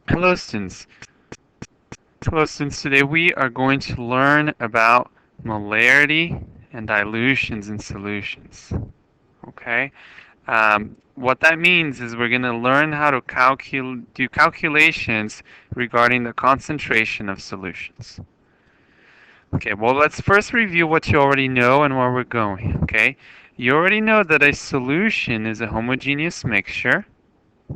Hello students. Hello students. Today we are going to learn about molarity and dilutions in solutions. Okay? What that means is we're going to learn how to do calculations regarding the concentration of solutions. Okay, well let's first review what you already know and where we're going. Okay? You already know that a solution is a homogeneous mixture.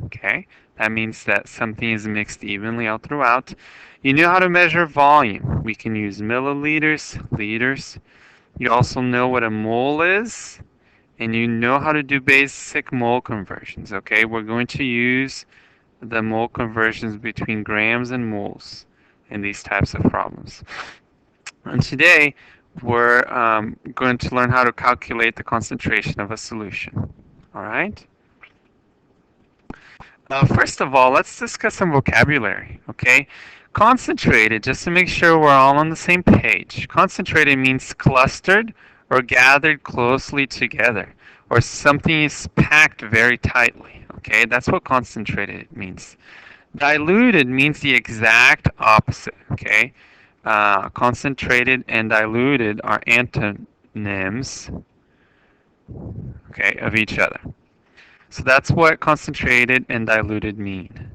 Okay, that means that something is mixed evenly all throughout. You know how to measure volume. We can use milliliters, liters. You also know what a mole is, and you know how to do basic mole conversions. Okay, we're going to use the mole conversions between grams and moles in these types of problems. And today, we're going to learn how to calculate the concentration of a solution. All right? First of all, let's discuss some vocabulary, okay? Concentrated, just to make sure we're all on the same page. Concentrated means clustered or gathered closely together, or something is packed very tightly, okay? That's what concentrated means. Diluted means the exact opposite, okay? Concentrated and diluted are antonyms, okay, of each other. So that's what concentrated and diluted mean.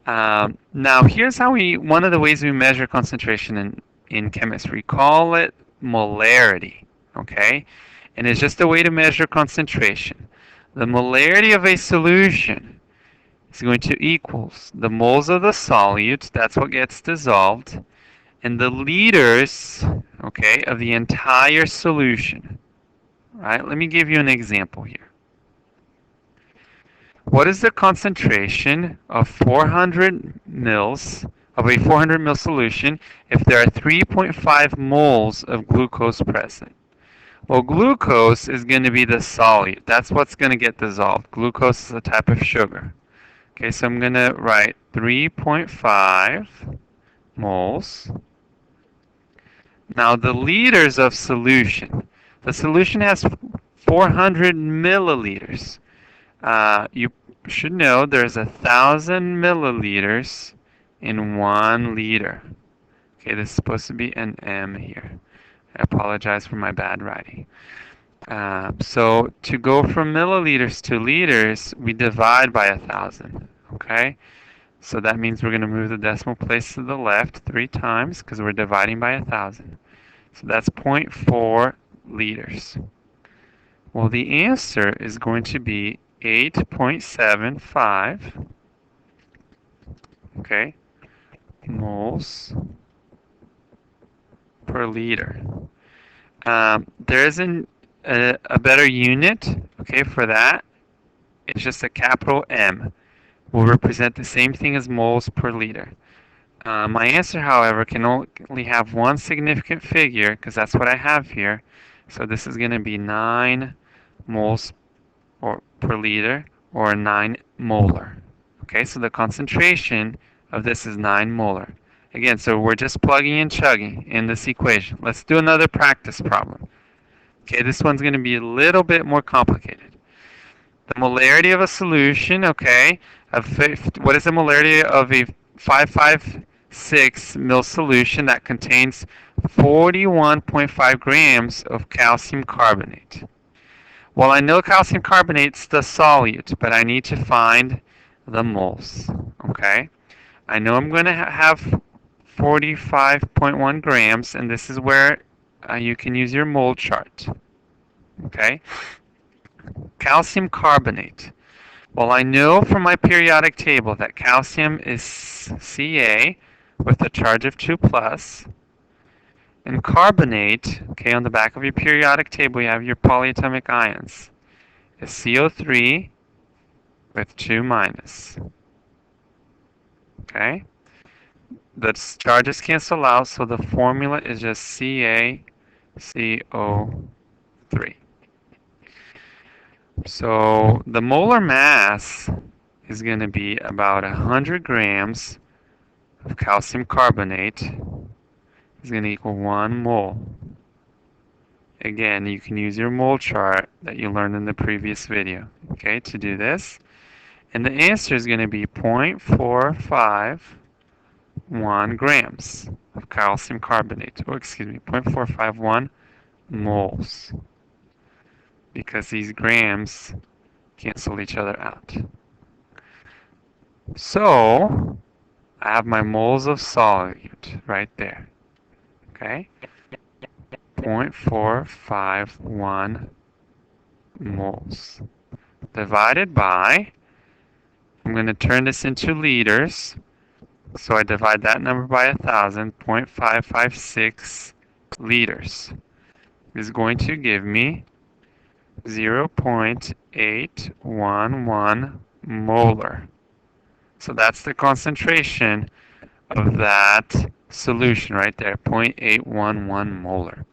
Now here's how one of the ways we measure concentration in chemistry. We call it molarity, okay? And it's just a way to measure concentration. The molarity of a solution is going to equals the moles of the solute, that's what gets dissolved, and the liters, okay, of the entire solution. All right, let me give you an example here. What is the concentration of 400 mils of a 400 ml solution if there are 3.5 moles of glucose present? Well, glucose is going to be the solute. That's what's going to get dissolved. Glucose is a type of sugar. Okay, so I'm going to write 3.5 moles. Now the liters of solution. The solution has 400 milliliters. You should know there's 1,000 milliliters in 1 liter. Okay, this is supposed to be an M here. I apologize for my bad writing. So to go from milliliters to liters, we divide by 1,000. Okay, so that means we're going to move the decimal place to the left 3 times because we're dividing by 1,000. So that's 0.4 liters. Well, the answer is going to be 8.75, okay, moles per liter. There isn't a better unit, okay, for that. It's just a capital M. Will represent the same thing as moles per liter. My answer, however, can only have one significant figure because that's what I have here. So this is going to be 9 moles per liter, or 9 molar. Okay, so the concentration of this is 9 molar. Again, so we're just plugging and chugging in this equation. Let's do another practice problem. Okay, this one's going to be a little bit more complicated. The molarity of a solution, okay, what is the molarity of a 556 ml solution that contains 41.5 grams of calcium carbonate? Well, I know calcium carbonate's the solute, but I need to find the moles, okay? I know I'm going to have 45.1 grams, and this is where you can use your mole chart, okay? Calcium carbonate. Well, I know from my periodic table that calcium is Ca with a charge of 2 plus, and carbonate, okay, on the back of your periodic table you have your polyatomic ions, is CO3 with 2 minus. Okay? The charges cancel out, so the formula is just CaCO3. So the molar mass is going to be about 100 grams of calcium carbonate is going to equal 1 mole. Again, you can use your mole chart that you learned in the previous video, okay, to do this. And the answer is going to be 0.451 grams of calcium carbonate, or excuse me, 0.451 moles, because these grams cancel each other out. So I have my moles of solute right there. Okay? 0.451 moles divided by, I'm going to turn this into liters. So I divide that number by 1,000, 0.556 liters is going to give me 0.811 molar. So that's the concentration of that solution right there, 0.811 molar.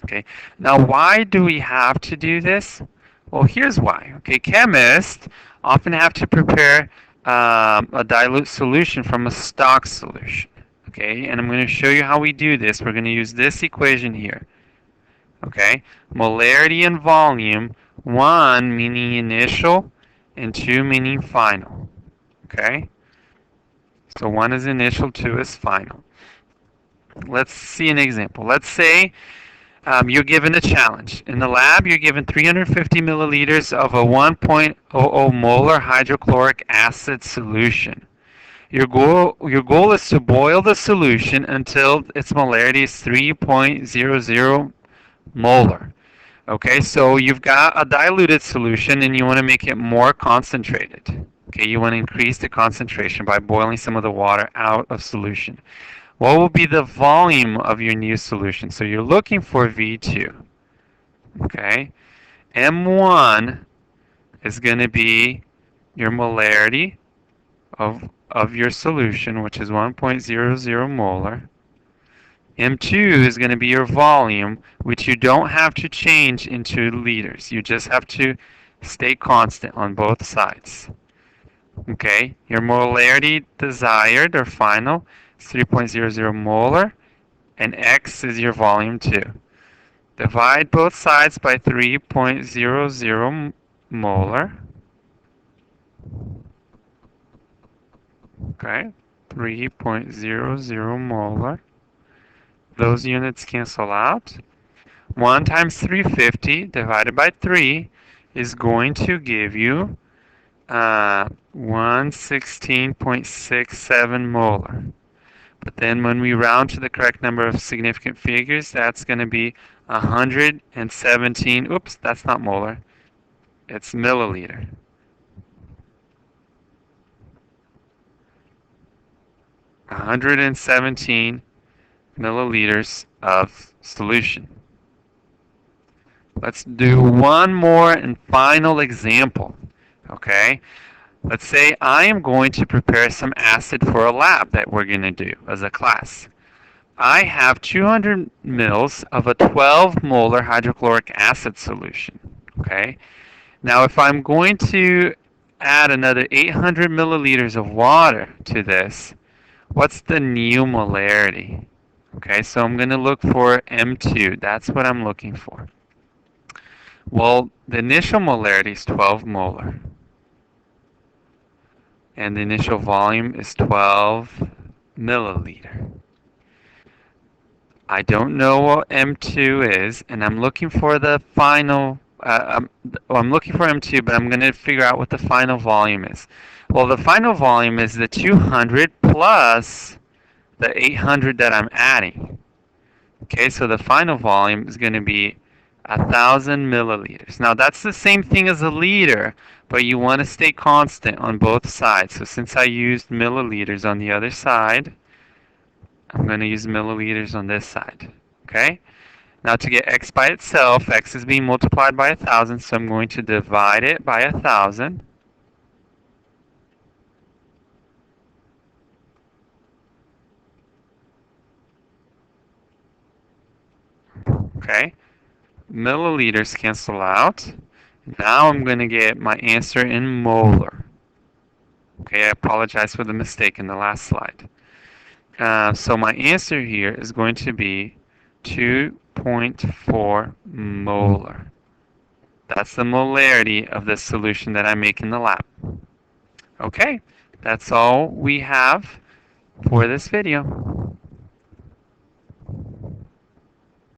Okay, now why do we have to do this? Well, here's why. Okay, chemists often have to prepare a dilute solution from a stock solution. Okay, and I'm going to show you how we do this. We're going to use this equation here. Okay, molarity and volume, 1 meaning initial and 2 meaning final. Okay, so 1 is initial, 2 is final. Let's see an example. Let's say you're given a challenge. In the lab, you're given 350 milliliters of a 1.00 molar hydrochloric acid solution. Your goal is to boil the solution until its molarity is 3.00 molar. Okay, so you've got a diluted solution and you want to make it more concentrated. Okay, you want to increase the concentration by boiling some of the water out of solution. What will be the volume of your new solution? So you're looking for V2. Okay, M1 is going to be your molarity of your solution, which is 1.00 molar. M2 is going to be your volume, which you don't have to change into liters. You just have to stay constant on both sides. Okay, your molarity desired or final is 3.00 molar, and X is your volume 2. Divide both sides by 3.00 molar. Okay, 3.00 molar. Those units cancel out. 1 times 350 divided by 3 is going to give you 116.67 molar. But then when we round to the correct number of significant figures, that's going to be 117. Oops, that's not molar. It's milliliter. $117 milliliters of solution. Let's do one more and final example. Okay? Let's say I am going to prepare some acid for a lab that we're going to do as a class. I have 200 mils of a 12 molar hydrochloric acid solution. Okay? Now if I'm going to add another 800 milliliters of water to this, what's the new molarity? Okay, so I'm going to look for M2. That's what I'm looking for. Well, the initial molarity is 12 molar. And the initial volume is 12 milliliter. I don't know what M2 is, and I'm looking for the final, I'm looking for M2, but I'm going to figure out what the final volume is. Well, the final volume is the 200 plus the 800 that I'm adding. Okay, so the final volume is going to be 1,000 milliliters. Now that's the same thing as a liter, but you want to stay constant on both sides. So since I used milliliters on the other side, I'm going to use milliliters on this side. Okay? Now to get x by itself, x is being multiplied by 1,000, so I'm going to divide it by 1,000. Okay? Milliliters cancel out. Now I'm going to get my answer in molar. Okay, I apologize for the mistake in the last slide. So my answer here is going to be 2.4 molar. That's the molarity of the solution that I make in the lab. Okay, that's all we have for this video.